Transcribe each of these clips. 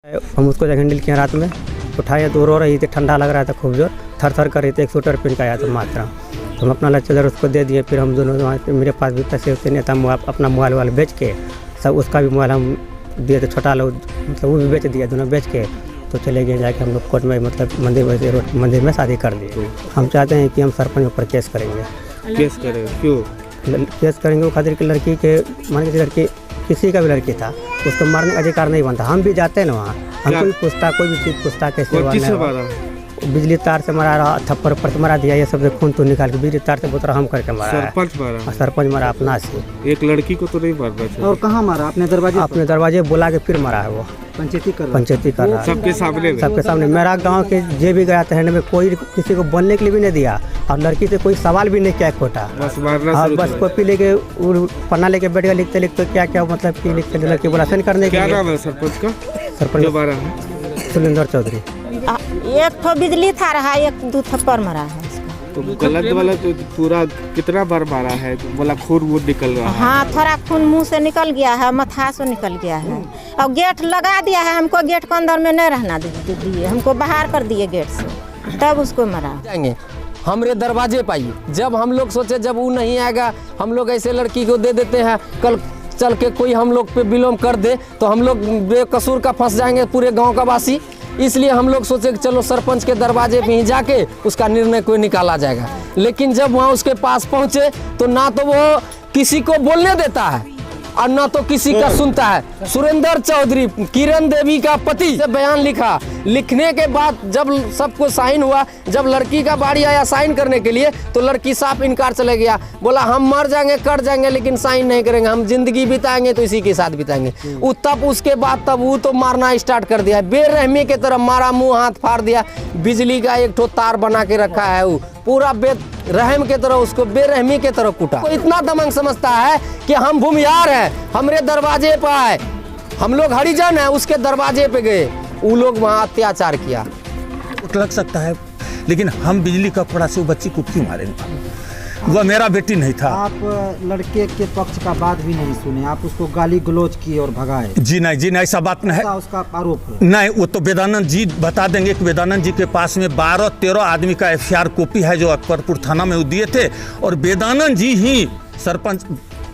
हम उसको जब हैंडल किए रात में उठाए तो रो रही थी, ठंडा लग रहा था खूब जोर, थर थर कर रही थी। एक स्वेटर पहन के आया था मात्रा, तो हम अपना लच्चर उसको दे दिए। फिर हम दोनों वहाँ पे मेरे पास भी पैसे होते नहीं था, अपना मोबाइल वाल बेच के सब उसका भी मोबाइल हम दिए थे, छोटा लोग मतलब वो भी बेच दिया, दोनों बेच के तो चले गए जाके हम लोग कोर्ट में, मतलब मंदिर में शादी कर दिए। हम चाहते हैं कि हम सरपंच ऊपर केस करेंगे। केस करें क्यों? केस करेंगे वो खातिर कि लड़की के मान के लड़की किसी का भी लड़की था, उसको मारने का अधिकार नहीं बनता। हम भी जाते हैं ना वहाँ, हमको भी पूछता, कोई भी चीज़ पूछता कैसे बिजली तार से मारा रहा, थप्पड़ पर मारा दिया, ये सब खून तो निकाल के बिजली तार से बोतरा हम करके मारा। सरपंच मारा अपना से। एक लड़की को तो नहीं मारना चाहिए। और कहाँ मारा? अपने दरवाजे बुला के फिर मारा है वो। पंचायती कर रहा है सबके सामने। मेरा गांव के जे भी गया था में कोई किसी को बोलने के लिए भी नहीं दिया, और लड़की से कोई सवाल भी नहीं किया खोटा, बस कॉपी लेके पन्ना लेके बैठ गया, लिखते लिखते क्या मतलब कि लिखते लड़की बोला सेंड करने के लिए। क्या नाम है सरपंच का? सरपंच सुरेंद्र चौधरी। एक तो बिजली था रहा, एक दो थप्पड़ मारा है। तो गलत वाला तो पूरा कितना बार मारा है? बोला खून वो निकल रहा है। हाँ, थोड़ा खून मुंह से निकल गया है, मथा से निकल गया है, और गेट लगा दिया है। हमको गेट के अंदर में नहीं रहना दिए, हमको बाहर कर दिए गेट से, तब उसको मारा। जाएंगे हमरे दरवाजे पाइए। जब हम लोग सोचे जब वो नहीं आएगा, हम लोग ऐसे लड़की को दे देते हैं, कल चल के कोई हम लोग पे विलोम कर दे तो हम लोग बेकसूर का फंस जाएंगे पूरे गांव का वासी। इसलिए हम लोग सोचे कि चलो सरपंच के दरवाजे पे ही जाके उसका निर्णय कोई निकाला जाएगा। लेकिन जब वहाँ उसके पास पहुँचे तो ना तो वो किसी को बोलने देता है और ना तो किसी का सुनता है। सुरेंद्र चौधरी किरण देवी का पति से बयान लिखा, लिखने के बाद जब सबको साइन हुआ, जब लड़की का बारी आया साइन करने के लिए तो लड़की साफ इनकार चले गया, बोला हम मर जाएंगे कट जाएंगे लेकिन साइन नहीं करेंगे, हम जिंदगी बिताएंगे तो इसी के साथ बिताएंगे। तब उसके बाद तब वो तो मारना स्टार्ट कर दिया, बेरहमी की तरह मारा, मुंह हाथ फाड़ दिया, बिजली का एक ठो तार बना के रखा है, वो पूरा रहम के तरह उसको बेरहमी के तरह कूटा। तो इतना दमंग समझता है कि हम भूमिहार हैं, हमरे दरवाजे पर आए, हम लोग हरिजन हैं, उसके दरवाजे पे गए, वो लोग वहाँ अत्याचार किया। लग सकता है, लेकिन हम बिजली का कपड़ा से वो बच्ची को क्यों मारेंगे? वह मेरा बेटी नहीं था। आप लड़के के पक्ष का बात भी नहीं सुने, आप उसको गाली गलौज किए और भगाए। जी नहीं, ऐसा बात नहीं है। उसका आरोप है। नहीं, वो तो वेदानंद जी बता देंगे कि वेदानंद जी के पास में 12-13 आदमी का FIR कॉपी है जो अकबरपुर थाना में वो दिए थे, और वेदानंद जी ही सरपंच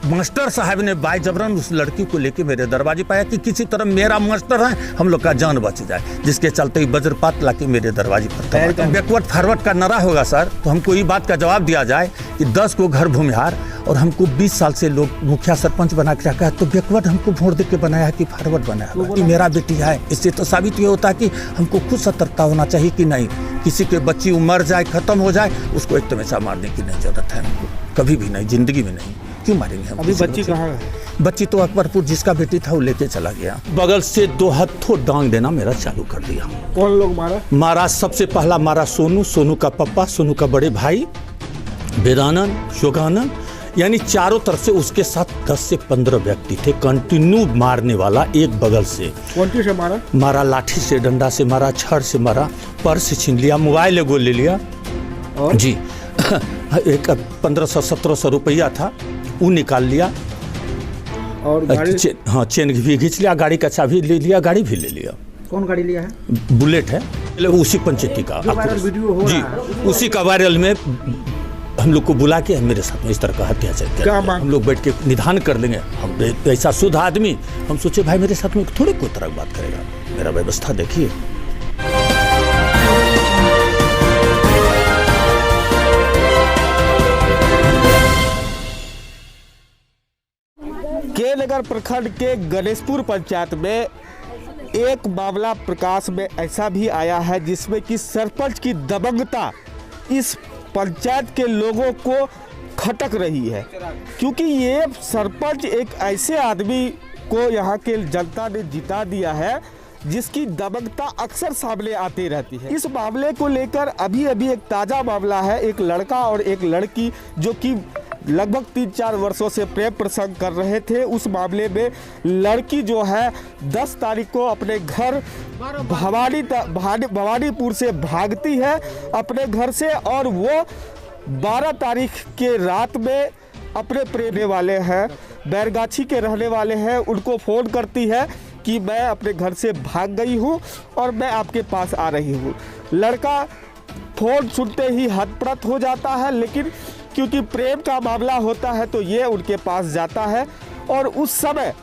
मास्टर साहब ने बाय जबरन उस लड़की को लेके मेरे दरवाजे पाया कि किसी तरह मेरा मास्टर है, हम लोग का जान बच जाए, जिसके चलते ही वज्रपात लाके मेरे दरवाजे पर। बैकवर्ड फॉरवर्ड का नारा होगा सर, तो हमको ये बात का जवाब दिया जाए कि 10 को घर भूमिहार और हमको 20 साल से लोग मुखिया सरपंच बना के रखा है, तो बैकवर्ड हमको वोट दे के बनाया है कि फॉरवर्ड बनाया है? मेरा बेटी है, इससे तो साबित ये होता है कि हमको खुद सतर्कता होना चाहिए कि नहीं, किसी के बच्ची मर जाए, खत्म हो जाए, उसको एक तमाचा मारने की नहीं जरूरत है, हमको कभी भी नहीं, जिंदगी में नहीं। क्यों मारेंगे हम? अभी बच्ची कहाँ है? बच्ची तो अकबरपुर जिसका बेटी था वो लेके चला गया। बगल से 2 हथों डांग देना मेरा चालू कर दिया। कौन लोग मारा? सबसे पहला मारा सोनू का पप्पा, सोनू का बड़े भाई वेदानंद, शोगानंद, यानी चारों तरफ से उसके साथ 10 से 15 व्यक्ति थे, कंटिन्यू मारने वाला। एक बगल से कौन से मारा लाठी से, डंडा से मारा, छड़ से मारा, पर्स छीन लिया, मोबाइल एगो ले लिया और जी एक 1500-1700 रुपया था वो निकाल लिया, और चेन भी खींच लिया, गाड़ी का चाबी ले लिया, गाड़ी भी ले लिया। कौन गाड़ी लिया है? बुलेट है, उसी पंचायती का जी, उसी का वायरल में हम लोग को बुला के मेरे साथ में इस तरह का अत्याचार किया। हम लोग बैठ के निधान कर लेंगे, हम ऐसा शुद्ध आदमी, हम सोचे भाई मेरे साथ में थोड़ी कोई तरह बात करेगा, मेरा व्यवस्था देखिए। के नगर प्रखंड के गणेशपुर पंचायत में एक मामला प्रकाश में ऐसा भी आया है जिसमें कि सरपंच की दबंगता इस पंचायत के लोगों को खटक रही है, क्योंकि ये सरपंच एक ऐसे आदमी को यहाँ के जनता ने जिता दिया है जिसकी दबंगता अक्सर सामने आती रहती है। इस मामले को लेकर अभी एक ताज़ा मामला है, एक लड़का और एक लड़की जो कि लगभग 3-4 वर्षों से प्रेम प्रसंग कर रहे थे। उस मामले में लड़की जो है 10 तारीख को अपने घर भवानीपुर से भागती है अपने घर से, और वो 12 तारीख के रात में अपने प्रेमी वाले हैं, बैरगाछी के रहने वाले हैं, उनको फ़ोन करती है कि मैं अपने घर से भाग गई हूँ और मैं आपके पास आ रही हूँ। लड़का फ़ोन सुनते ही हतप्रत हो जाता है, लेकिन क्योंकि प्रेम का मामला होता है तो ये उनके पास जाता है और उस समय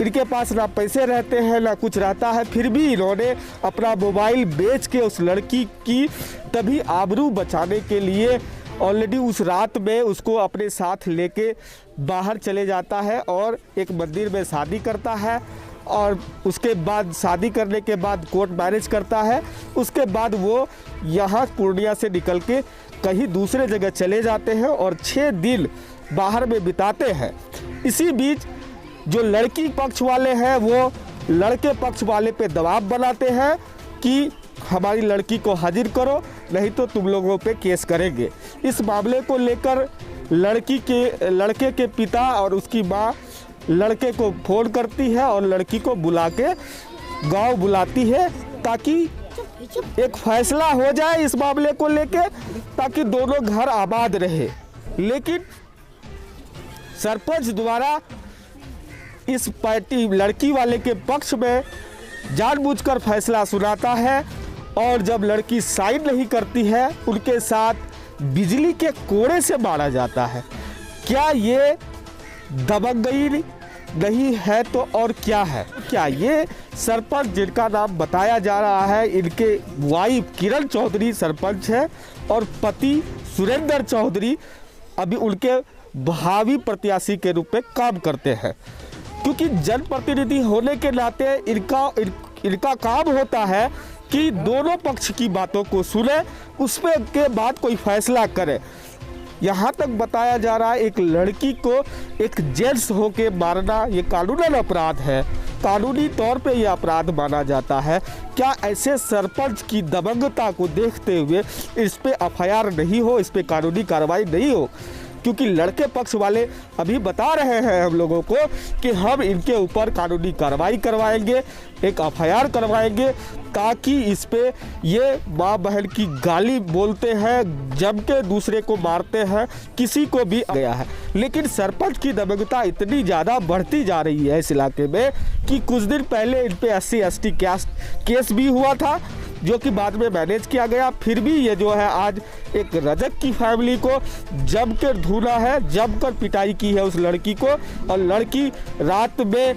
इनके पास ना पैसे रहते हैं ना कुछ रहता है, फिर भी इन्होंने अपना मोबाइल बेच के उस लड़की की तभी आबरू बचाने के लिए ऑलरेडी उस रात में उसको अपने साथ लेके बाहर चले जाता है और एक मंदिर में शादी करता है। और उसके बाद शादी करने के बाद कोर्ट मैरिज करता है। उसके बाद वो यहाँ पूर्णिया से निकल के कहीं दूसरे जगह चले जाते हैं और 6 दिन बाहर में बिताते हैं। इसी बीच जो लड़की पक्ष वाले हैं वो लड़के पक्ष वाले पे दबाव बनाते हैं कि हमारी लड़की को हाजिर करो, नहीं तो तुम लोगों पे केस करेंगे। इस मामले को लेकर लड़के के पिता और उसकी माँ लड़के को फ़ोन करती है और लड़की को बुला के गाँव बुलाती है ताकि एक फैसला हो जाए इस मामले को लेके, ताकि दोनों घर आबाद रहे। लेकिन सरपंच द्वारा इस पार्टी लड़की वाले के पक्ष में जानबूझकर फैसला सुनाता है और जब लड़की साइन नहीं करती है उनके साथ बिजली के कोड़े से मारा जाता है। क्या ये दबंगई नहीं है तो और क्या है? क्या ये सरपंच जिनका नाम बताया जा रहा है, इनके वाइफ किरण चौधरी सरपंच है और पति सुरेंद्र चौधरी अभी उनके भावी प्रत्याशी के रूप में काम करते हैं। क्योंकि जनप्रतिनिधि होने के नाते इनका काम होता है कि दोनों पक्ष की बातों को सुने, उसमें के बाद कोई फैसला करे। यहाँ तक बताया जा रहा है एक लड़की को एक जेंट्स होके मारना ये कानूनन अपराध है, कानूनी तौर पे ये अपराध माना जाता है। क्या ऐसे सरपंच की दबंगता को देखते हुए इस पे एफआईआर नहीं हो, इस पे कानूनी कार्रवाई नहीं हो? क्योंकि लड़के पक्ष वाले अभी बता रहे हैं हम लोगों को कि हम इनके ऊपर कानूनी कार्रवाई करवाएंगे, एक एफआईआर करवाएंगे, ताकि इस पे ये माँ बहन की गाली बोलते हैं, जम के दूसरे को मारते हैं, किसी को भी गया है। लेकिन सरपंच की दबंगता इतनी ज़्यादा बढ़ती जा रही है इस इलाके में कि कुछ दिन पहले इन पे SC/ST केस भी हुआ था, जो कि बाद में मैनेज किया गया। फिर भी ये जो है आज एक रजक की फैमिली को जम कर धुना है, जम कर पिटाई की है उस लड़की को, और लड़की रात में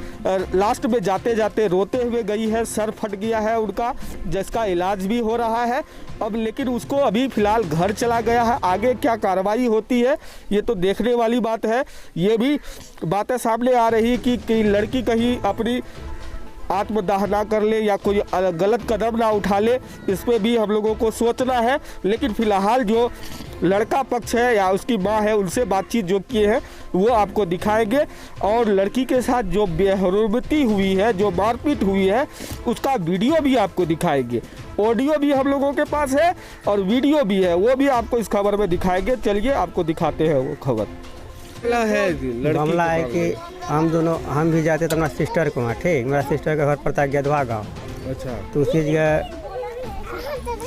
लास्ट में जाते जाते रोते हुए गई है, सर फट गया है उनका, जिसका इलाज भी हो रहा है अब। लेकिन उसको अभी फ़िलहाल घर चला गया है। आगे क्या कार्रवाई होती है ये तो देखने वाली बात है। ये भी बातें सामने आ रही कि लड़की कहीं अपनी आत्मदाह ना कर ले या कोई गलत कदम ना उठा ले, इस पर भी हम लोगों को सोचना है। लेकिन फ़िलहाल जो लड़का पक्ष है या उसकी माँ है उनसे बातचीत जो किए हैं वो आपको दिखाएंगे, और लड़की के साथ जो बेहरमती हुई है, जो मारपीट हुई है, उसका वीडियो भी आपको दिखाएंगे। ऑडियो भी हम लोगों के पास है और वीडियो भी है, वो भी आपको इस खबर में दिखाएंगे। चलिए आपको दिखाते हैं वो खबर। मामला है कि हम भी जाते तो अपना सिस्टर को वहाँ, ठीक, मेरा सिस्टर का घर पड़ता है गदवा गाँव। अच्छा। तो उसी जगह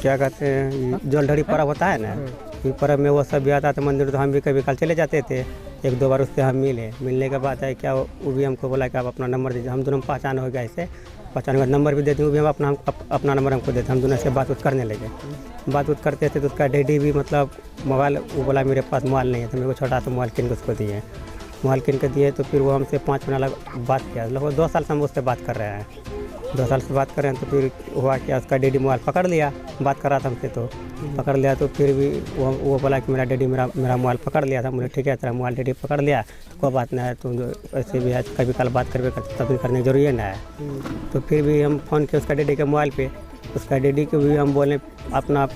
क्या कहते हैं जलढरी पर्व होता है ना, ये पर्व में वो सब भी आता था मंदिर, तो हम भी कभी कल चले जाते थे। 1-2 बार उससे हम मिलने के बाद है क्या वो भी हमको बोला कि आप अपना नंबर दीजिए। हम दोनों पहचान हो गया, ऐसे पहचान का नंबर भी देते हैं, वो भी हम अपना नंबर हमको देते। हम दोनों से बात करने लगे, बात करते थे। तो उसका डैडी भी मतलब मोबाइल, वो बोला मेरे पास मोबाइल नहीं है, तो मेरे को छोटा सा मोबाइल किन के उसको दिए, मोबाइल किन के दिए। तो फिर वो हमसे 5 मिनट बात किया, लगभग 2 साल से हम उससे बात कर रहे हैं, 2 साल से बात कर रहे हैं। तो फिर हुआ क्या, उसका डैडी मोबाइल पकड़ लिया, बात कर रहा था हमसे, तो पकड़ लिया। तो फिर भी वो बोला कि मेरा डैडी मेरा मोबाइल पकड़ लिया था। मुझे ठीक है, तेरा मोबाइल डैडी पकड़ लिया तो कोई बात नहीं है, तुम जो ऐसे भी है कभी कल बात करवे करते तभी करने की जरूरी है ना है। तो फिर भी हम फ़ोन किए उसका डैडी के मोबाइल पे, उसका डैडी को भी हम बोले अपना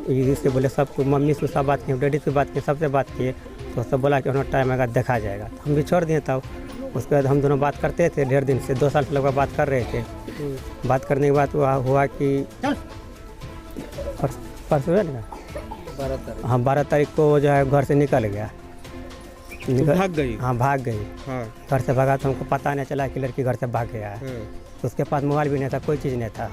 इससे बोले सबको, मम्मी से सब बात किए, डैडी से बात किए, सबसे बात किए। तो सब बोला कि उन्होंने टाइम आएगा देखा जाएगा, तो हम भी छोड़ दिए। तब उसके बाद हम दोनों बात करते थे 1.5 दिन से, 2 साल से लगभग बात कर रहे थे। बात करने के बाद हुआ कि परसों है ना, 12 तारीख को जो है घर से निकल गया, भाग गई। हाँ भाग गई, घर से भागा। तो हमको पता नहीं चला कि लड़की घर से भाग गया है। तो उसके पास मोबाइल भी नहीं था, कोई चीज़ नहीं था,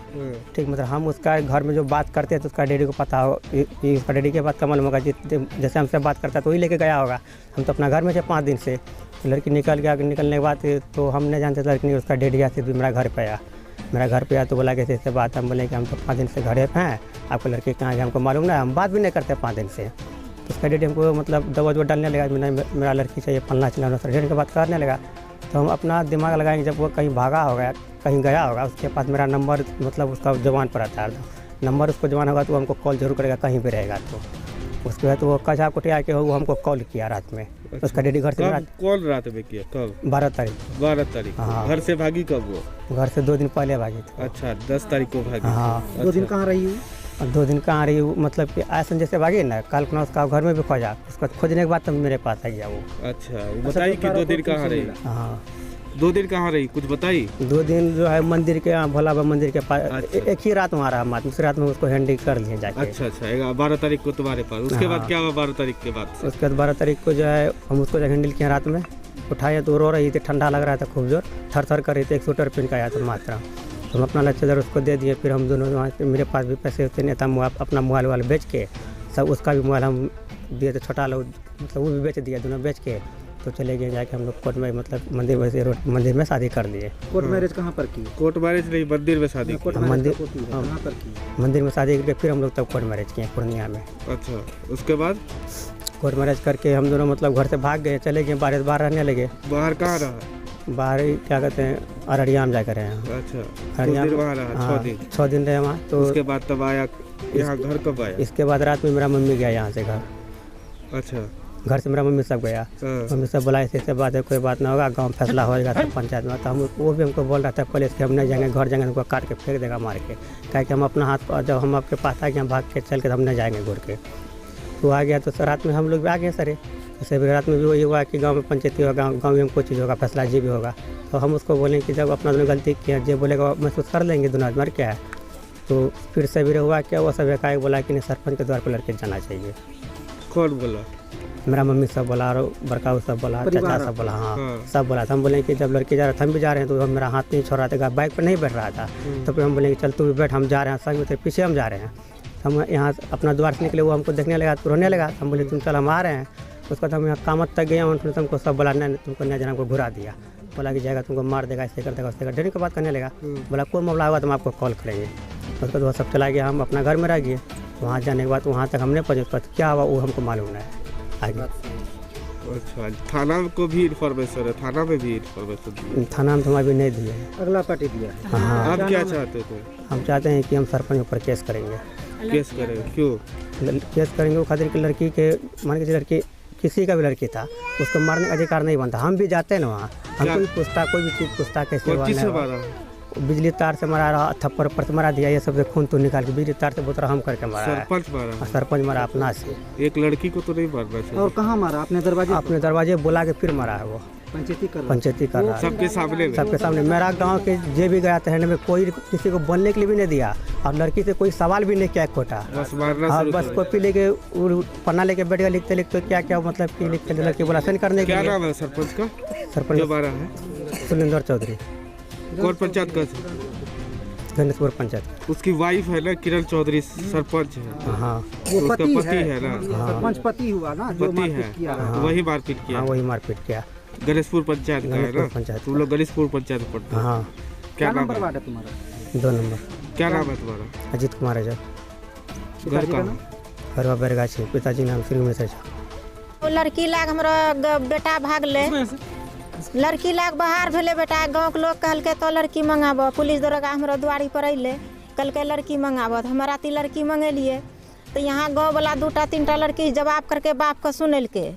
ठीक। मतलब हम उसका घर में जो बात करते हैं तो उसका डैडी को पता हो, उसका डैडी के बात का मालूम होगा, जैसे हमसे बात करता है तो वही लेके गया होगा। हम तो अपना घर में थे 5 दिन से, लड़की निकल गया, निकलने के बाद तो हम नहीं जानते लड़की नहीं, उसका डेढ़ से भी मेरा घर पे आया। मेरा घर पे आया तो बोला कि ऐसे बात, हम बोले कि हम तो 5 दिन से घर पे हैं, आपको लड़की कहाँ है हमको मालूम ना, हम बात भी नहीं करते 5 दिन से। तो उसका डेढ़ हमको मतलब दवा डालने लगा, मेरा लड़की चाहिए फलना चिल्लाना, डेढ़ के बात करने लगा। तो हम अपना दिमाग लगाएंगे, जब वो कहीं भागा होगा, कहीं गया होगा, उसके पास मेरा नंबर मतलब उसका जवान पर आता है, नंबर उसको जवान होगा तो हमको कॉल जरूर करेगा कहीं भी रहेगा। तो उसके बाद वो कचा कुटिया के वो हमको कॉल किया रात में। अच्छा। उसका डेडी घर से कॉल रात में किया कब? 12 तारीख। 12 तारीख। हाँ। घर से भागी कब वो? घर से 2 दिन पहले भागी थी। अच्छा 10 तारीख को भागी। हाँ। 2 दिन कहाँ रही हूँ? और 2 दिन कहाँ रही, मतलब कि ऐसा जैसे भागी ना, कल को उसका घर में भी खोजा, उसको खोजने के बाद तो मेरे पास आ गया वो। अच्छा बताइए कि 2 दिन कहाँ रही? हाँ 2 दिन कहाँ रही कुछ बताइए। 2 दिन जो है मंदिर के भोला बाबा मंदिर के पास। अच्छा। एक ही रात वहाँ रहा, दूसरी रात में उसको हैंडल कर लिए जाके। अच्छा 12 तारीख को तुम्हारे पास, उसके बाद क्या हुआ 12 तारीख के बाद से? उसके बाद 12 तारीख को जो है हम उसको हैंडल किया, रात में उठाया तो रो रही थी, ठंडा लग रहा था खूब जोर, थर थर कर रही थी, एक स्वेटर पहन के आया था मात्रा। तो हम अपना लच्छेदार उसको दे दिए, फिर हम दोनों वहाँ से, मेरे पास भी पैसे होते नहीं था, अपना मोबाइल वाल बेच के सब, उसका भी मोबाइल हम दिए थे, छोटा लोग मतलब वो भी बेच दिया, दोनों बेच के तो चले गए जाके हम लोग कोर्ट में, मतलब मंदिर में से मंदिर में शादी कर लिए। कोर्ट मैरिज कहाँ पर की? कोर्ट मैरिज नहीं, मंदिर में शादी। कोर्ट मंदिर मैरिज कहाँ पर की? मंदिर में शादी करके फिर हम लोग तब कोर्ट मैरिज किए पूर्णिया में। अच्छा उसके बाद कोर्ट मैरिज करके हम दोनों मतलब घर से भाग गए, चले गए बाहर रहने लगे। बाहर कहाँ रहा? बाहर ही क्या कहते हैं, अररिया में जाकर रहे हैं। अच्छा अररिया दिन वहाँ रहा? 6 दिन। 6 दिन रहे वहाँ। तो उसके बाद तब आया यहाँ घर कब आया? इसके बाद रात में मेरा मम्मी गया यहाँ से घर। अच्छा घर से मेरा मम्मी सब गया। हाँ। मम्मी सब बोला ऐसे बात है, कोई बात ना होगा, गांव फैसला हो जाएगा सब पंचायत में। तो हम वो भी हमको बोल रहा था पुलिस के हम नहीं जाएंगे, घर जाएंगे हमको काट के फेंक देगा मार के, क्या कि हम अपना हाथ, जब हम आपके पास आ गए हम भाग के चल के हम नहीं जाएंगे घूर के। तो आ गया तो रात में हम लोग भी आ गए सर। जैसे रात में भी वही हुआ कि गाँव में पंचायती होगा, गाँव में कोई चीज़ होगा, फैसला जी भी होगा। तो हम उसको बोलें कि जब अपना दोनों गलती किया, जो बोलेगा महसूस कर लेंगे दोनों आदमी, क्या है। तो फिर सवेरे हुआ क्या, वो सब एकाएक बोला कि नहीं सरपंच के द्वार पर लड़के जाना चाहिए। कौन बोला? मेरा मम्मी सब बोला और बड़का सब बोला, चाचा सब बोला, हाँ हाँ। सब बोला था। हम बोले कि जब लड़के जा रहे थे हम भी जा रहे हैं, तो हम मेरा हाथ नहीं छोड़ रहा था, बाइक पर नहीं बैठ रहा था। तो फिर हम बोले कि चल तू भी बैठ, हम जा रहे हैं संग में, तेरे पीछे हम जा रहे हैं। हम यहाँ अपना द्वार से निकले, वो हमको देखने लगा तो रोने लगा। हम बोले तुम चल हम आ रहे हैं। उसके बाद हम यहाँ कामत तक गए, उन्होंने तुमको सब बोला नहीं तुमको नहीं जाना, हमको घुरा दिया, बोला कि जाएगा तुमको मार देगा, ऐसे कर देगा, उससे डेढ़ के बात करने लगा। बोला कोई मामला होगा तो हम आपको कॉल करेंगे। उसके बाद वो सब चला गया, हम अपना घर में रह गए। वहाँ जाने के बाद वहाँ तक हमने पहुँचे, उसके बाद क्या हुआ वो हमको मालूम नहीं आगे। अच्छा थाना को भी इन्फॉर्मेशन है? थाना में भी इन्फॉर्मेशन? थाना में तो हम अभी नहीं दिए। अगला पार्टी दिया है। हाँ आप क्या चाहते थे? हम चाहते हैं कि हम सरपंच ऊपर केस करेंगे। केस करें? क्यों केस करेंगे? वो खातिर कि लड़की के, मान के लड़की किसी का भी लड़की था, उसको मारने का अधिकार नहीं बनता। हम भी जाते हैं ना वहाँ, हमको भी पूछता, कोई भी चीज़ पूछता कैसे हुआ, किससे नहीं हुआ। मारा? बिजली तार से मारा रहा, थप्पड़ पर मारा दिया, ये सब से खून तो निकाल के बिजली तार से बोतरा हम करके मारा है। सरपंच मारा? और सरपंच मारा अपना से। एक लड़की को तो नहीं मारना चाहिए। और कहाँ मारा? अपने दरवाजे अपने दरवाजे बुला के फिर मारा है वो, पंचायती कर पंचायती कर रहा है सबके सामने में? सबके सामने। मेरा गांव के जे भी गया था में कोई किसी को बोलने के लिए भी नहीं दिया, और लड़की से कोई सवाल भी नहीं किया खोटा। बस मारना हाँ शुरू बस कर कॉपी लेके पन्ना लेके बैठ गया, लिखते लिखते क्या क्या मतलब कि लिखते लड़की बोला सेंड करने के क्या लिए। नाम है सरपंच का जो सरपंच मारा है? सुरेंद्र चौधरी, कौन पंचायत का? गणेशपुर पंचायत। उसकी वाइफ है ना किरण चौधरी, सरपंच है। हाँ वो उसका पति पति है ना? सरपंच पति हुआ ना, जो पति है, मारपीट किया है। वही मारपीट किया। हाँ वही मारपीट किया। गणेशपुर पंचायत का है गणेशपुर ना? पंचायत तुम लोग गणेशपुर पंचायत में पढ़ते हो? हाँ क्या नाम नंबर है? वार्ड है तुम्हारा? 2 नंबर। क्या नाम है तुम्हारा? अजीत कुमार है जो, घर कहाँ? घरवा बैरगाछी, पिताजी नाम श्री उमेश है। वो लड़की लाग हमरा बेटा भागले, लड़की लाग बाहर भेले बेटा, गाँव के लोग कहलके तो लड़की मंगाबो, पुलिस दरोगा हमरा दुआरी पर अइले, कहलके लड़की मंगाबो, तो हम राती लड़की मंगेलिए। तो यहाँ गाँव वाला 2-3 लड़की जवाब करके बाप के सुनेलके,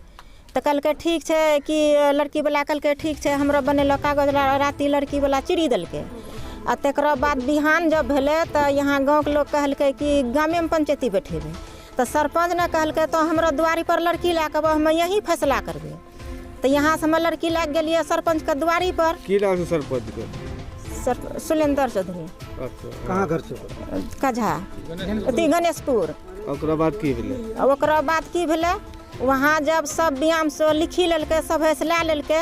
तो कहलके ठीक है कि लड़की वाला कहलके ठीक है, हमरा बनेलो कागज, राती लड़की वाला चिड़ी देलके। आ तकरा बाद बिहान जब भेले तो यहाँ गाँव के लोग कहलके कि गामे में पंचायती बैठेबे, तो सरपंच ने कहलके तो हमरा दुआरी पर लड़की ला के हम यही फैसला करबे। तो यहाँ से हम लड़की लाग गलिए सरपंच के दुआरी पर। की नाम से सरपंच के? सर सुरेंद्र चौधरी। अच्छा कहाँ घर से? कझा अथी गणेशपुर। ओकरा बाद की भेलै? ओकरा बाद की भेलै, वहाँ जब सब व्यायाम से लिखी लेलकै, सब फैसला लेलकै,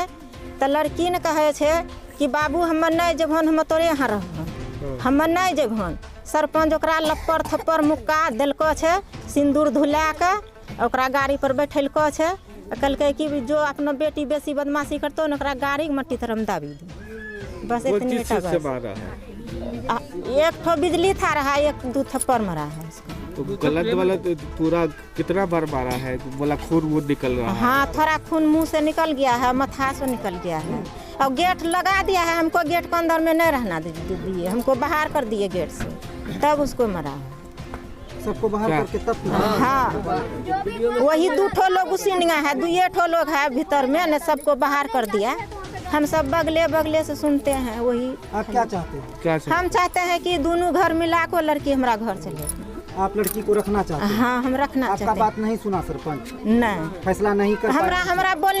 तो लड़की ने कहे छे कि बाबू हम नहीं जेबहन, हम तोरे यहाँ रहबहन, हम नहीं जेबहन। सरपंच ओकरा लप्पर थप्पर मुक्का देलको छे, सिंदूर धुला के ओकरा गाड़ी पर बैठेलको छे, कल के कि जो अपना बेटी बेसी बदमाशी करतो न गाड़ी मट्टी तरह दाबी दी। बस वो इतनी किस चीज से मारा है? एक ठो बिजली था रहा, एक 2 थप्पड़ मारा है उसको। तो गलत वाला तो पूरा कितना बार मारा है? बोला खून वो निकल रहा है। हाँ, थोड़ा खून मुंह से निकल गया है, मथा से निकल गया है। और गेट लगा दिया है, हमको गेट के अंदर में नहीं रहना दिए, हमको बाहर कर दिए गेट से, तब उसको मरा है। सबको बाहर करके तब हाँ, वही 2 ठो लोग उसीनिया है, 2 ठो लोग है भीतर में न, सबको बाहर कर दिया। हम सब बगले बगले से सुनते हैं। वही आप क्या चाहते हैं? क्या हम चाहते हैं कि दोनों घर मिला को लड़की हमारा घर चले। आप लड़की को रखना चाहते हैं? हाँ, हम रखना आपका चाहते हैं। बात नहीं सुना सरपंच? नहीं, फैसला नहीं कर पाए? हमरा बोल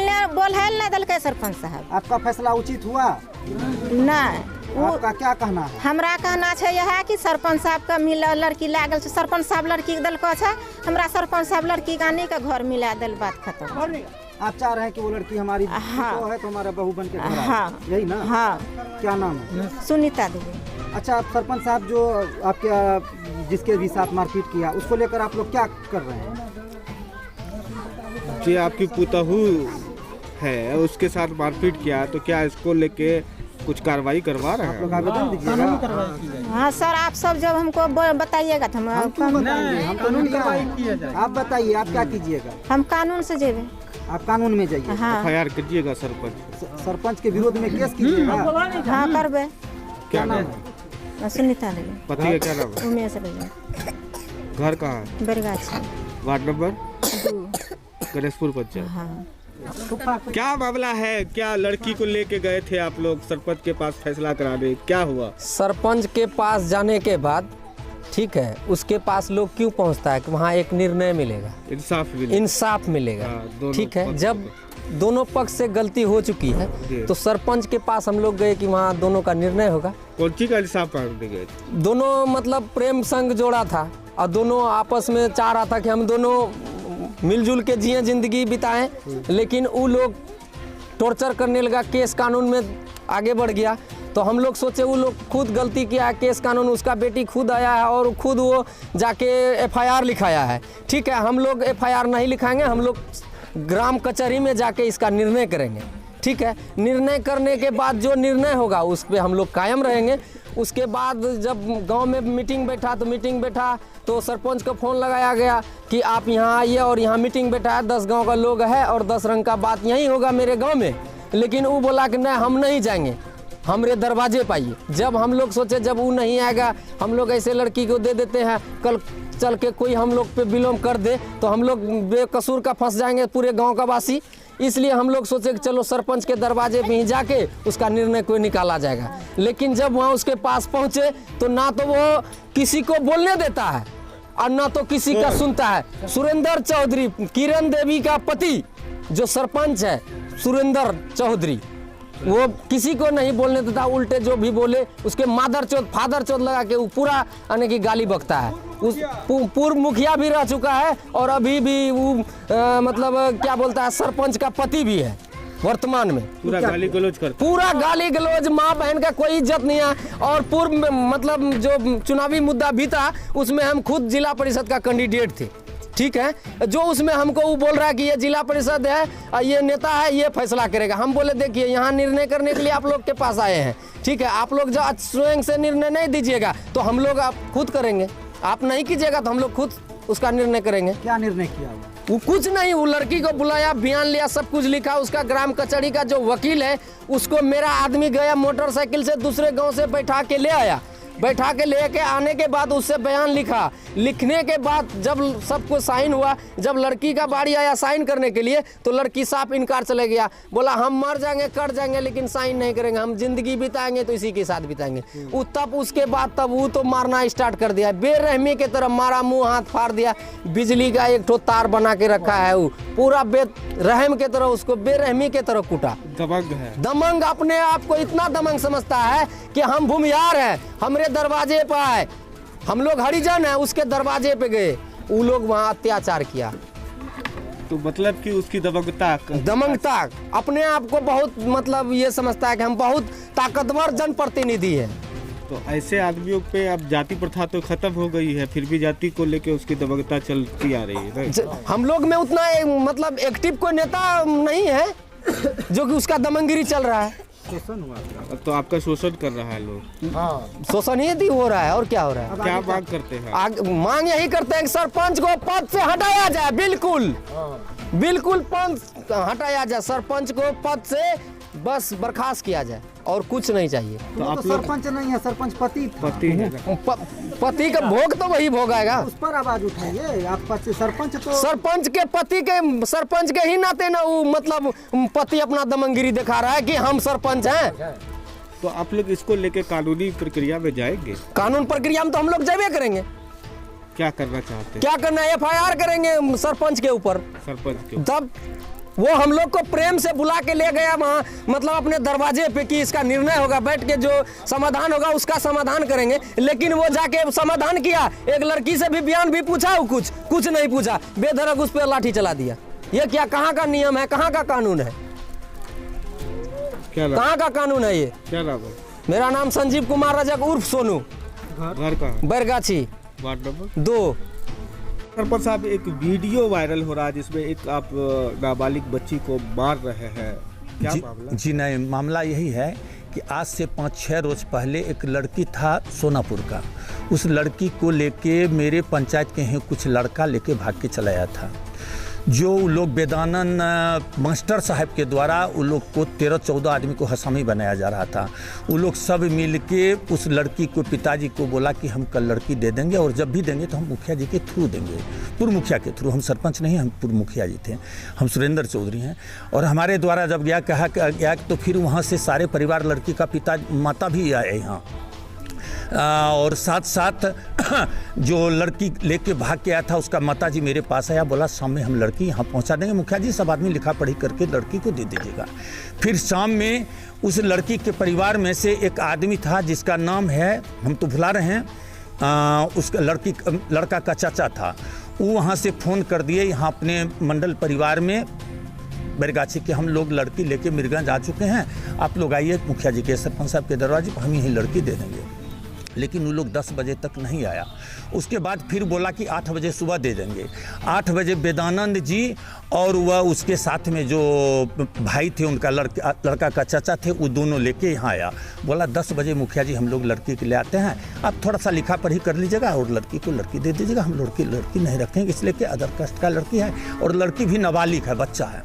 है नहीं दल के सरपंच साहब। आपका फैसला उचित हुआ? नहीं, आपका क्या कहना है? हमरा कहना है यह कि सरपंच साहब का मिला लड़की लागल छै, सरपंच साहब लड़की दल को छै, हमरा सरपंच साहब लड़की गानी का घर मिला दल, बात खत्म। आप चाह रहे हैं कि वो लड़की हमारी हाँ। तो है तो हमारा बहू बन के घर आए। हाँ। यही ना? हाँ। क्या नाम है? सुनीता देवी। अच्छा, सरपंच साहब जो आपके जिसके भी साथ मारपीट किया उसको लेकर आप लोग क्या कर रहे हैं? जी, आपकी पुतहू है, उसके साथ मारपीट किया, तो क्या इसको लेके कुछ कार्रवाई करवा रहे आप लोग हैं? आवेदन दीजिएगा। हाँ सर, आप सब जब हमको बताइएगा तो हम क्यों बताएंगे? हम कानून क्या है? आप बताइए, आप क्या कीजिएगा? हम कानून से जेबे। आप कानून में जाइए। हाँ, FIR कीजिएगा सरपंच। सरपंच के विरोध में केस कीजिएगा। हाँ करबे। क्या नाम है? सुनीता देवी। पति का क्या नाम है? उमेश देवी। घर कहाँ है? बरगाछी। Ward number 2। गणेशपुर पंचायत। हाँ। क्या मामला है? क्या लड़की को लेके गए थे आप लोग सरपंच के पास फैसला कराने, क्या हुआ? सरपंच के पास जाने के बाद ठीक है, उसके पास लोग क्यों पहुंचता है कि वहाँ एक निर्णय मिलेगा, इंसाफ मिलेगा। हाँ, ठीक है, जब दोनों पक्ष से गलती हो चुकी है तो सरपंच के पास हम लोग गए कि वहाँ दोनों का निर्णय होगा। कौन सी का इंसाफ करने गए थे? दोनों मतलब प्रेम संग जोड़ा था और दोनों आपस में चाह रहा था कि हम दोनों मिलजुल के जिए, जिंदगी बिताएं, लेकिन वो लोग टॉर्चर करने लगा, केस कानून में आगे बढ़ गया। तो हम लोग सोचे वो लोग खुद गलती किया है, केस कानून, उसका बेटी खुद आया है और खुद वो जाके FIR लिखाया है। ठीक है, हम लोग FIR नहीं लिखाएंगे, हम लोग ग्राम कचहरी में जाके इसका निर्णय करेंगे। ठीक है, निर्णय करने के बाद जो निर्णय होगा उस पर हम लोग कायम रहेंगे। उसके बाद जब गांव में मीटिंग बैठा तो सरपंच को फ़ोन लगाया गया कि आप यहाँ आइए और यहाँ मीटिंग बैठा है, 10 गांव का लोग है और 10 रंग का बात यहीं होगा मेरे गांव में। लेकिन वो बोला कि नहीं, हम नहीं जाएंगे, हमरे दरवाजे पे आइए। जब हम लोग सोचे जब वो नहीं आएगा, हम लोग ऐसे लड़की को दे देते हैं, कल चल के कोई हम लोग पे विलोम कर दे तो हम लोग बेकसूर का फंस जाएंगे पूरे गांव का वासी। इसलिए हम लोग सोचे कि चलो सरपंच के दरवाजे पे ही जाके उसका निर्णय कोई निकाला जाएगा। लेकिन जब वहाँ उसके पास पहुँचे तो ना तो वो किसी को बोलने देता है और ना तो किसी का सुनता है। सुरेंद्र चौधरी, किरण देवी का पति जो सरपंच है सुरेंद्र चौधरी, वो किसी को नहीं बोलने देता, उल्टे जो भी बोले उसके मादर चौथ फादर चौथ लगा के वो पूरा यानी कि गाली बकता है। उस पूर्व मुखिया भी रह चुका है और अभी भी वो मतलब क्या बोलता है, सरपंच का पति भी है वर्तमान में। पूरा गाली गलौज करता, पूरा गाली गलौज, माँ बहन का कोई इज्जत नहीं है। और पूर्व मतलब जो चुनावी मुद्दा भी था उसमें हम खुद जिला परिषद का कैंडिडेट थे। ठीक है, जो उसमें हमको वो बोल रहा है कि ये जिला परिषद है, ये नेता है, ये फैसला करेगा। हम बोले देखिए यहाँ निर्णय करने के लिए आप लोग के पास आए हैं। ठीक है, आप लोग जब स्वयं से निर्णय नहीं दीजिएगा तो हम लोग आप खुद करेंगे, आप नहीं कीजिएगा तो हम लोग खुद उसका निर्णय करेंगे। क्या निर्णय किया वो कुछ नहीं, वो लड़की को बुलाया, बयान लिया, सब कुछ लिखा। उसका ग्राम कचहरी का जो वकील है उसको मेरा आदमी गया मोटरसाइकिल से दूसरे गांव से बैठा के ले आया। बैठा के लेके आने के बाद उससे बयान लिखा। लिखने के बाद जब सबको साइन हुआ, जब लड़की का बारी आया साइन करने के लिए तो लड़की साफ इनकार चले गया। बोला हम मर जाएंगे, कट जाएंगे, लेकिन साइन नहीं करेंगे, हम जिंदगी बिताएंगे तो इसी के साथ बिताएंगे। तब उसके बाद तब वो तो मारना स्टार्ट कर दिया, बेरहमी के तरह मारा, मुंह हाथ फाड़ दिया। बिजली का एक ठो तार बना के रखा है, वो पूरा बेरहम के तरह उसको बेरहमी के तरह कूटा। दबंग है, दमंग, अपने आप को इतना दमंग समझता है कि हम भूमिहार हैं, हमरे दरवाजे पर आए। हम लोग हरिजन है, उसके दरवाजे पे गए, वो लोग वहाँ अत्याचार किया। तो मतलब कि उसकी दमंगता अपने आप को बहुत मतलब ये समझता है कि हम बहुत ताकतवर जनप्रतिनिधि है। तो ऐसे आदमियों पे अब जाति प्रथा तो खत्म हो गई है, फिर भी जाति को लेके उसकी दबंगता चलती आ रही है। हम लोग में उतना मतलब एक्टिव कोई नेता नहीं है जो कि उसका दमनगिरी चल रहा है। शोषण हुआ क्या? अब तो आपका शोषण कर रहा है लोग। शोषण ही हो रहा है और क्या हो रहा है। क्या मांग करते हैं? मांग यही करते हैं कि सरपंच को पद से हटाया जाए, बिल्कुल बिल्कुल पद हटाया जाए, सरपंच को पद से बस बर्खास्त किया जाए और कुछ नहीं चाहिए। तो आप सरपंच नहीं है, सरपंच पति है। पति का भोग तो वही भोगाएगा। उस पर आवाज उठाइए। आप सरपंच तो सरपंच के पति के सरपंच के ही नाते ना वो मतलब पति अपना दमनगिरी दिखा रहा है कि हम सरपंच हैं। तो आप लोग इसको लेके कानूनी प्रक्रिया में जाएंगे? कानून प्रक्रिया में तो हम लोग जावे करेंगे। क्या करना चाहते हैं? क्या करना है, FIR करेंगे सरपंच के ऊपर। सरपंच के तब वो हम लोग को प्रेम से बुला के ले गया वहाँ, मतलब अपने दरवाजे पे कि इसका निर्णय होगा, बैठ के जो समाधान होगा उसका समाधान करेंगे। लेकिन वो जाके समाधान किया, एक लड़की से भी बयान भी पूछा, वो कुछ नहीं पूछा, बेधड़क उस पर लाठी चला दिया। ये क्या, कहाँ का नियम है, कहाँ का कानून है, कहाँ का कानून है ये? क्या नाम है? मेरा नाम संजीव कुमार रजक उर्फ सोनू, घर कहाँ? Bairgachhi ward number 2। सरपंच साहब, एक वीडियो वायरल हो रहा है जिसमें एक आप नाबालिग बच्ची को मार रहे हैं, क्या मामला? जी नहीं, मामला यही है कि आज से 5-6 रोज पहले एक लड़की था सोनापुर का, उस लड़की को लेके मेरे पंचायत के ही कुछ लड़का लेके भाग के चला आया था। जो लोग बेदानन मास्टर साहब के द्वारा उन लोग को 13-14 आदमी को हसामी बनाया जा रहा था। वो लोग सब मिल के उस लड़की को, पिताजी को बोला कि हम कल लड़की दे देंगे और जब भी देंगे तो हम मुखिया जी के थ्रू देंगे, पूर्व मुखिया के थ्रू। हम सरपंच नहीं, हम पूर्व मुखिया जी थे, हम सुरेंद्र चौधरी हैं। और हमारे द्वारा जब कहा गया तो फिर वहाँ से सारे परिवार, लड़की का पिता माता भी आए यहाँ, और साथ साथ जो लड़की लेके भाग के आया था उसका माताजी मेरे पास आया, बोला शाम में हम लड़की यहाँ पहुँचा देंगे, मुखिया जी सब आदमी लिखा पढ़ी करके लड़की को दे दीजिएगा। फिर शाम में उस लड़की के परिवार में से एक आदमी था जिसका नाम है, हम तो भुला रहे हैं, उसका लड़का का चाचा था, वो वहाँ से फ़ोन कर दिए यहाँ अपने मंडल परिवार में बैरगाछी के, हम लोग लड़की लेके मीरगंज आ चुके हैं, आप लोग आइए मुखिया जी के, सरपंच साहब के दरवाजे पर हम यही लड़की दे देंगे। लेकिन वो लोग 10 बजे तक नहीं आया। उसके बाद फिर बोला कि 8 बजे सुबह दे देंगे। 8 बजे वेदानंद जी और वह उसके साथ में जो भाई थे, उनका लड़का का चाचा थे, वो दोनों लेके यहाँ आया। बोला 10 बजे मुखिया जी हम लोग लड़की के ले आते हैं, आप थोड़ा सा लिखा पढ़ी कर लीजिएगा और लड़की को लड़की दे दीजिएगा। हम लड़की नहीं रखेंगे इसलिए कि अदर कास्ट का लड़की है और लड़की भी नाबालिग है, बच्चा है,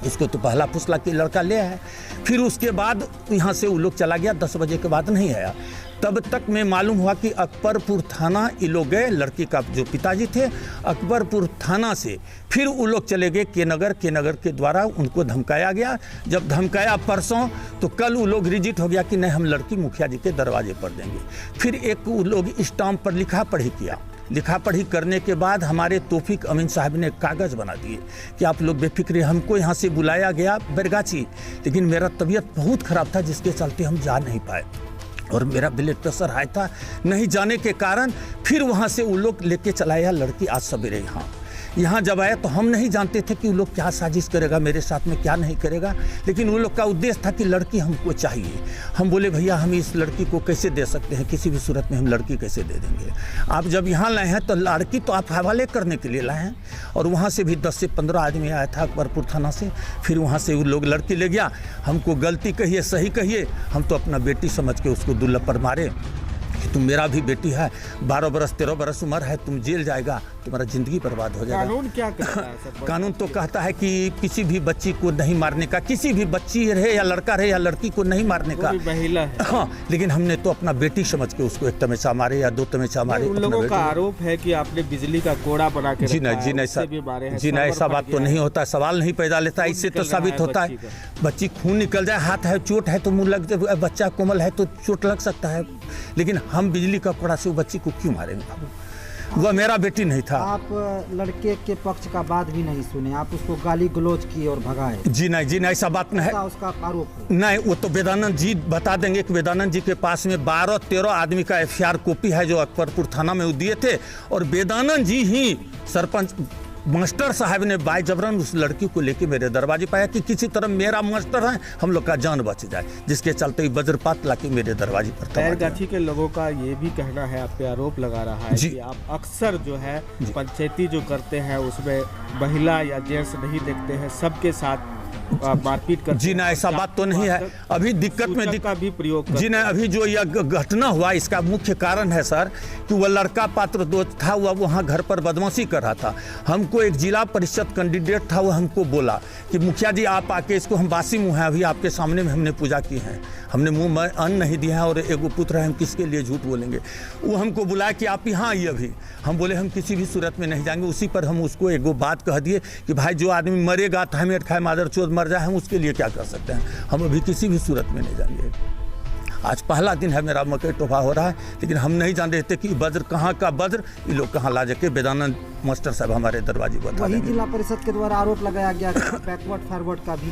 उसको तो पहला फुसला कि लड़का ले है। फिर उसके बाद यहाँ से वो लोग चला गया, 10 बजे के बाद नहीं आया। तब तक में मालूम हुआ कि अकबरपुर थाना ये लोग गए, लड़की का जो पिताजी थे अकबरपुर थाना से फिर वो लोग चले गए केनगर के द्वारा उनको धमकाया गया। जब धमकाया परसों, तो कल वो लोग रिजिट हो गया कि नहीं हम लड़की मुखिया जी के दरवाजे पर देंगे। फिर एक वो लोग स्टाम्प पर लिखा पढ़ी किया। लिखा पढ़ी करने के बाद हमारे तौफीक अमीन साहब ने कागज़ बना दिए कि आप लोग बेफिक्र। हमको यहाँ से बुलाया गया बैरगाछी, लेकिन मेरा तबीयत बहुत ख़राब था जिसके चलते हम जा नहीं पाए और मेरा ब्लड प्रेशर हाई था। नहीं जाने के कारण फिर वहाँ से वो लोग लेके चलाया लड़की आज सवेरे यहाँ जब आया तो हम नहीं जानते थे कि वो लोग क्या साजिश करेगा मेरे साथ में, क्या नहीं करेगा, लेकिन वो लोग का उद्देश्य था कि लड़की हमको चाहिए। हम बोले भैया हम इस लड़की को कैसे दे सकते हैं, किसी भी सूरत में हम लड़की कैसे दे देंगे। आप जब यहाँ लाए हैं तो लड़की तो आप हवाले करने के लिए लाए हैं। और वहाँ से भी 10 से 15 आदमी आया था अकबरपुर थाना से। फिर वहाँ से वो लोग लड़की ले गया। हमको गलती कहिए सही कहिए, हम तो अपना बेटी समझ के उसको दुल्हा पर मारे कि तुम मेरा भी बेटी है, 12 बरस 13 बरस उम्र है, तुम जेल जाएगा, तुम्हारा ज़िंदगी बर्बाद हो जाएगा। कानून क्या कहता है सर? कानून तो कहता है कि किसी भी बच्ची को नहीं मारने का, किसी भी बच्ची रहे या लड़का रहे या लड़की को नहीं मारने का। महिला है। हाँ, लेकिन हमने तो अपना बेटी समझ के उसको 1 तमचा मारे या 2 तमचा मारे। उन लोगों का आरोप है कि आपने बिजली का कोड़ा बना के जी नहीं, जी नहीं, ऐसा बात तो नहीं होता, सवाल नहीं पैदा लेता। इससे तो साबित होता है बच्ची खून निकल जाए, हाथ है चोट है तो मुँह लग जाए, बच्चा कोमल है तो चोट लग सकता है, लेकिन हम बिजली का कोड़ा से वो बच्ची को क्यों मारेंगे? वह मेरा बेटी नहीं था। आप लड़के के पक्ष का बात भी नहीं सुने, आप उसको गाली गलौज किए और भगाए। जी नहीं, ऐसा बात नहीं है। उसका आरोप है। नहीं, वो तो वेदानंद जी बता देंगे कि वेदानंद जी के पास में 12-13 आदमी का FIR कॉपी है जो अकबरपुर थाना में दिए थे, और वेदानंद जी ही सरपंच मास्टर साहब ने बाय जबरन उस लड़की को लेके मेरे दरवाजे पाया कि किसी तरह मेरा मास्टर है, हम लोग का जान बच जाए, जिसके चलते वज्रपात लाके मेरे दरवाजे पर बैरगाछी के लोगों का ये भी कहना है, आप पे आरोप लगा रहा है जी। कि आप अक्सर जो है पंचायती जो करते हैं उसमें महिला या जेंट्स नहीं देखते हैं, सबके साथ मारपीट करते जी ना, ऐसा बात तो नहीं है। अभी दिक्कत में सूचक का भी प्रयोग जी ना, अभी जो यह घटना हुआ इसका मुख्य कारण है सर कि वह लड़का पात्र दोस्त था, वह वहाँ घर पर बदमाशी कर रहा था। हमको एक जिला परिषद कैंडिडेट था, वो हमको बोला कि मुखिया जी आप आके इसको, हम बासी मुँह हैं, अभी आपके सामने में हमने पूजा की है, हमने मुँह में अन्न नहीं दिया है और एगो पुत्र है, हम किसके लिए झूठ बोलेंगे। वो हमको बुलाया कि आप यहाँ आइए अभी। हम बोले हम किसी भी सूरत में नहीं जाएंगे। उसी पर हम उसको एगो बात कह दिए कि भाई जो आदमी मरेगा तो हमें खाए मादर चोद मर जाए, हम उसके लिए क्या कर सकते हैं, हम अभी किसी भी सूरत में नहीं जाएंगे। आज पहला दिन है मेरा मकई टोभा हो रहा है, लेकिन हम नहीं जान रहे थे कि वज्र कहाँ का वज्र, ये लोग कहाँ ला जाके वेदानंद मास्टर साहब हमारे दरवाजे बता वही देंगे। जिला परिषद के द्वारा आरोप लगाया गया कि बैकवर्ड फॉरवर्ड का भी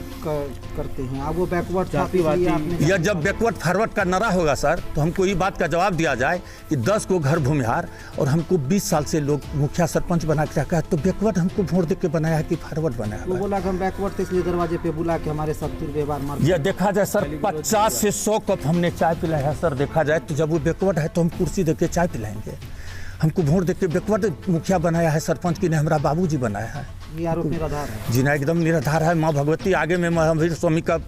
करते हैं। अब वो बैकवर्ड था, तो इसलिए आपने या जब बैकवर्ड फॉरवर्ड का नारा होगा सर, तो हमको ये बात का जवाब दिया जाए कि 10 को घर भूमिहार और हमको 20 साल से लोग मुखिया सरपंच बना के रखा है, तो बैकवर्ड हमको वोट दे के बनाया है कि फॉरवर्ड बनाया वो है। बोला कि हम बैकवर्ड थे, इसलिए दरवाजे पे बुला के हमारे साथ दुर्व्यवहार मार। यह देखा जाए सर, 50 से 100 कप हमने चाय पिलाया है सर। देखा जाए तो जब वो बैकवर्ड है तो हम कुर्सी दे के चाय पिलाएंगे। हमको वोट दे के बैकवर्ड मुखिया बनाया है सरपंच की, ने हमारा बाबूजी बनाया है। ये आरोप निराधार है। जी ना, एकदम निराधार है। माँ भगवती आगे में महावीर स्वामी का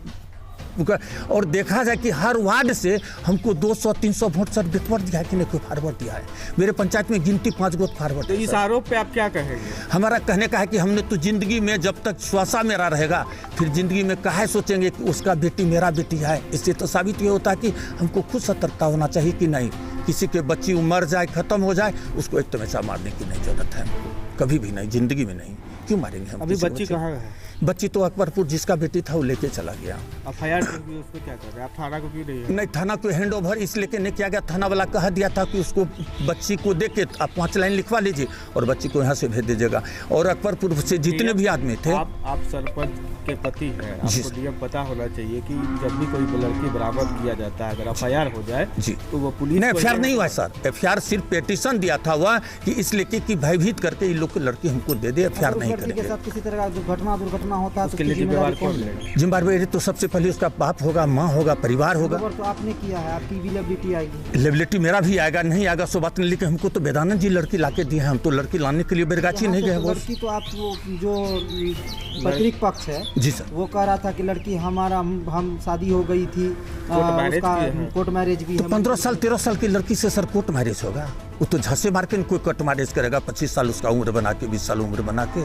और देखा जाए कि हर वार्ड से हमको 200-300 वोट सर बैकवर्ड दिया है कि नहीं कोई फॉरवर्ड दिया है। मेरे पंचायत में गिनती 5 गो फॉरवर्ड तो है इस सर। आरोप पे आप क्या कहेंगे? हमारा कहने का है कि हमने तो जिंदगी में जब तक श्वासा मेरा रहेगा, फिर जिंदगी में काहे सोचेंगे कि उसका बेटी मेरा बेटी है। इससे तो साबित ये होता है कि हमको खुद सतर्कता होना चाहिए कि नहीं, किसी के बच्ची मर जाए, खत्म हो जाए, उसको एक तमाचा मारने की नहीं जरूरत है हमको, कभी भी नहीं, जिंदगी में नहीं। क्यों मारेंगे हम? अभी किसी बच्ची कहाँ है? बच्ची तो अकबरपुर जिसका बेटी था वो लेके चला गया। FIR उस पर क्या कर रहे हैं आप? थाना को क्यों नहीं? नहीं, थाना को हैंड ओवर इसलिए कि नहीं किया गया। थाना वाला कह दिया था कि उसको बच्ची को दे के आप 5 लाइन लिखवा लीजिए और बच्ची को यहाँ से भेज दीजिएगा। और अकबरपुर से जितने भी आदमी थे, आप सरपंच के पति हैं, जी आपको नियम पता होना चाहिए कि जब भी कोई लड़की बरामद किया जाता है, अगर FIR हो जाए जी, तो वो पुलिस नहीं को FIR नहीं हुआ सर। FIR सिर्फ पेटिशन दिया था वह कि इस लेके कि भयभीत करके इन लोग को लड़की हमको दे दे, FIR अगर उस नहीं लड़की के करेंगे। साथ किसी तरह का दुर्घटना होता है तो उसके लिए जिम्मेवार कौन लेगा? जिम्मेदारी तो सबसे पहले उसका बाप होगा, माँ होगा, परिवार होगा। तो आपने किया है, आपकी भी लायबिलिटी आएगी। लेबिलिटी मेरा भी आएगा, नहीं आएगा सो बात नहीं, लेकिन हमको तो वेदानंद जी लड़की लाके दिए हैं, हम तो लड़की लाने के लिए बैरगाछी नहीं गए। वो लड़की तो आप वो जो पत्रिक पक्ष है जी सर, वो कह रहा था कि लड़की हमारा हम शादी हो गई थी, मैरिज उसका भी है। कोर्ट मैरिज भी है। 15 साल 13 साल की लड़की से सर कोर्ट मैरिज होगा? वो तो झांसे मार के कोई कोर्ट मैरिज करेगा? 25 साल उसका उम्र बना के, 20 साल उम्र बना के।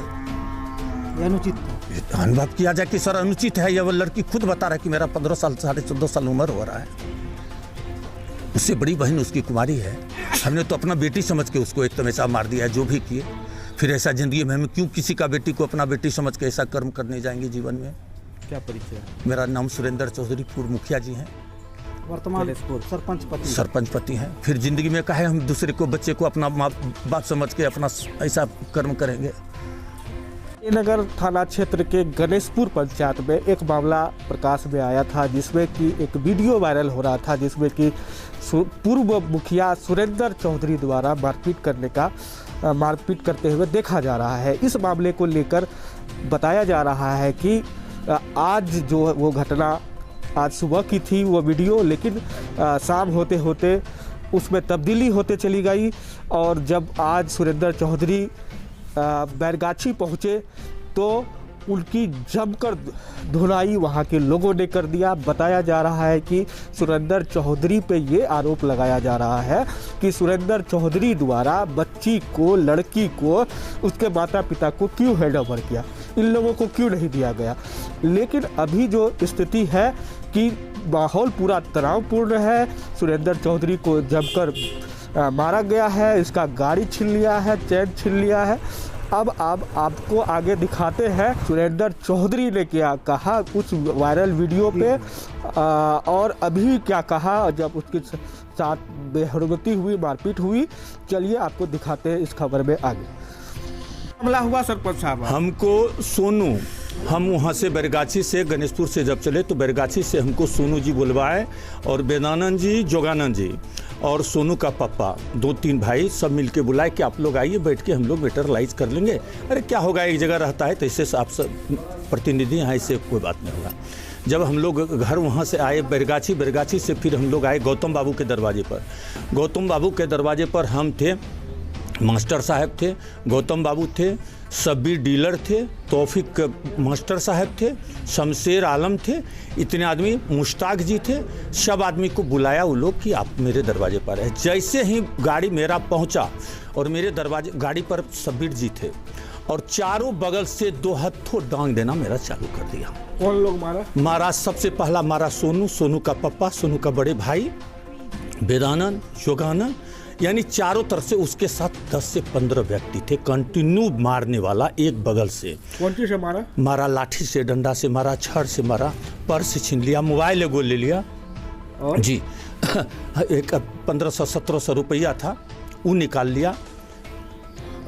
ये अनुचित था। अनुभव किया जाए कि सर अनुचित है, या वो लड़की खुद बता रहा है कि मेरा 15 साल 14.5 साल उम्र हो रहा है। उससे बड़ी बहन उसकी कुमारी है, हमने तो अपना बेटी समझ के उसको एक तमाचा मार दिया है। जो भी किए, फिर ऐसा जिंदगी में हम क्यों किसी का बेटी को अपना बेटी समझ के ऐसा कर्म करने जाएंगे जीवन में? क्या परिचय है? मेरा नाम सुरेंद्र चौधरी, पूर्व मुखिया जी हैं, वर्तमान गणेशपुर। सरपंच पति हैं। फिर जिंदगी में काहे हम दूसरे को, बच्चे को अपना माँ बाप समझ के अपना ऐसा कर्म करेंगे? नगर थाना क्षेत्र के गणेशपुर पंचायत में एक मामला प्रकाश में आया था, जिसमें कि एक वीडियो वायरल हो रहा था, जिसमें कि पूर्व मुखिया सुरेंद्र चौधरी द्वारा मारपीट करते हुए देखा जा रहा है। इस मामले को लेकर बताया जा रहा है कि आज जो वो घटना आज सुबह की थी वो वीडियो, लेकिन शाम होते होते उसमें तब्दीली होते चली गई। और जब आज सुरेंद्र चौधरी बैरगाछी पहुँचे तो उनकी जमकर धुनाई वहाँ के लोगों ने कर दिया। बताया जा रहा है कि सुरेंद्र चौधरी पे ये आरोप लगाया जा रहा है कि सुरेंद्र चौधरी द्वारा बच्ची को, लड़की को, उसके माता पिता को क्यों हैंड ओवर किया, इन लोगों को क्यों नहीं दिया गया। लेकिन अभी जो स्थिति है कि माहौल पूरा तनावपूर्ण है। सुरेंद्र चौधरी को जमकर मारा गया है, इसका गाड़ी छीन लिया है, चैन छीन लिया है। अब आपको आगे दिखाते हैं सुरेंद्र चौधरी ने क्या कहा उस वायरल वीडियो पे, और अभी क्या कहा जब उसके साथ बेहरमती हुई, मारपीट हुई। चलिए आपको दिखाते हैं इस खबर में आगे। हमला हुआ सरपंच साहब, हमको सोनू हम वहाँ से बैरगाछी से गणेशपुर से जब चले तो बैरगाछी से हमको सोनू जी बुलवाए और वेदानंद जी, जोगानंद जी और सोनू का पापा 2-3 भाई सब मिलके बुलाए कि आप लोग आइए, बैठ के हम लोग मैटरलाइज कर लेंगे। अरे क्या होगा, एक जगह रहता है तो इससे आप सब प्रतिनिधि हैं, इससे कोई बात नहीं होगा। जब हम लोग घर वहाँ से आए बैरगाछी से फिर हम लोग आए गौतम बाबू के दरवाजे पर। गौतम बाबू के दरवाजे पर हम थे, मास्टर साहब थे, गौतम बाबू थे, सब्बीर डीलर थे, तौफीक मास्टर साहब थे, शमशेर आलम थे, इतने आदमी, मुश्ताक जी थे। सब आदमी को बुलाया वो लोग कि आप मेरे दरवाजे पर है। जैसे ही गाड़ी मेरा पहुंचा और मेरे दरवाजे गाड़ी पर सब्बीर जी थे और चारों बगल से 2 हथों डांग देना मेरा चालू कर दिया। कौन लोग मारा? मारा सबसे पहला मारा सोनू का पापा, सोनू का बड़े भाई वेदानंद, जोगानंद, यानी चारों तरफ से उसके साथ 10 से 15 व्यक्ति थे, कंटिन्यू मारने वाला एक बगल से। कौन चीज से मारा? मारा लाठी से, डंडा से मारा, छड़ से मारा, पर्स छीन लिया, मोबाइल एगो ले लिया और जी एक 1500-1700 रुपया था वो निकाल लिया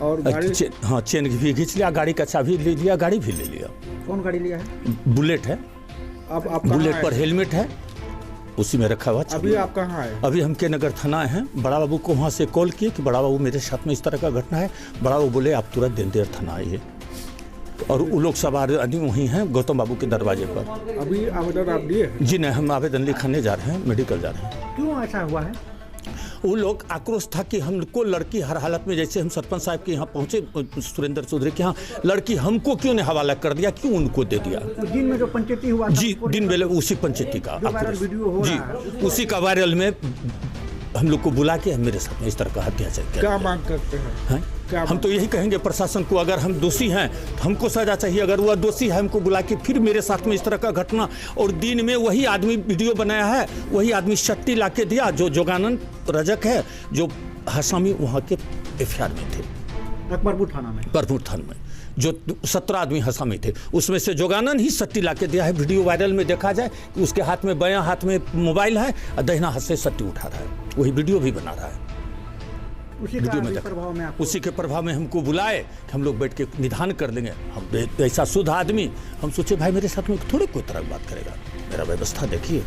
और गाड़ी हाँ चेन भी खींच लिया, गाड़ी का चाबी ले लिया, गाड़ी भी ले लिया। कौन गाड़ी लिया है? बुलेट है, आप बुलेट पर हेलमेट है, उसी में रखा हुआ। अभी आप कहाँ हैं? अभी हम के नगर थाना हैं। बड़ा बाबू को वहाँ से कॉल किए कि बड़ा बाबू मेरे साथ में इस तरह का घटना है। बड़ा बाबू बोले आप तुरंत देर थाना आइए और वो लोग सब आदमी वहीं हैं गौतम बाबू के दरवाजे पर। अभी आवेदन आप दिए? जी नहीं, हम आवेदन लिखाने जा रहे हैं, मेडिकल जा रहे हैं। क्यों ऐसा हुआ है? वो लोग आक्रोश था कि हमको लड़की हर हालत में, जैसे हम सरपंच साहब के यहाँ पहुँचे सुरेंद्र चौधरी के यहाँ, लड़की हमको क्यों नहीं हवाला कर दिया, क्यों उनको दे दिया? तो दिन में जो पंचायती हुआ था, जी दिन वेले उसी पंचायती का जो वायरल वीडियो हो जी रहा है, उसी का वायरल में हम लोग को बुला के मेरे साथ में इस तरह का अत्याचार किया। क्या मांग करते हैं? हम तो यही कहेंगे प्रशासन को, अगर हम दोषी हैं तो हमको सजा चाहिए, अगर वह दोषी है हमको बुला के फिर मेरे साथ में इस तरह का घटना। और दिन में वही आदमी वीडियो बनाया है, वही आदमी शक्ति ला के दिया जो जोगानंद रजक है, जो हसामी वहाँ के एफआईआर में थे, अकबरपुर थाना में, बरपुर थाना में जो 17 आदमी हसामी थे, उसमें से जोगानंद ही सट्टी ला के दिया है। वीडियो वायरल में देखा जाए कि उसके हाथ में, बायां हाथ में मोबाइल है और दाहिना हाथ से सट्टी उठा रहा है, वही वीडियो भी बना रहा है। उसी के प्रभाव में हमको बुलाए कि हम लोग बैठ के निदान कर लेंगे। हम ऐसा शुद्ध आदमी, हम सोचे भाई मेरे साथ में थोड़े कोई तरह बात करेगा, मेरा व्यवस्था देखिए।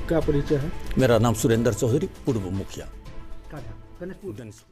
क्या परिचय है? मेरा नाम सुरेंद्र चौधरी, पूर्व मुखिया गणेशपुर।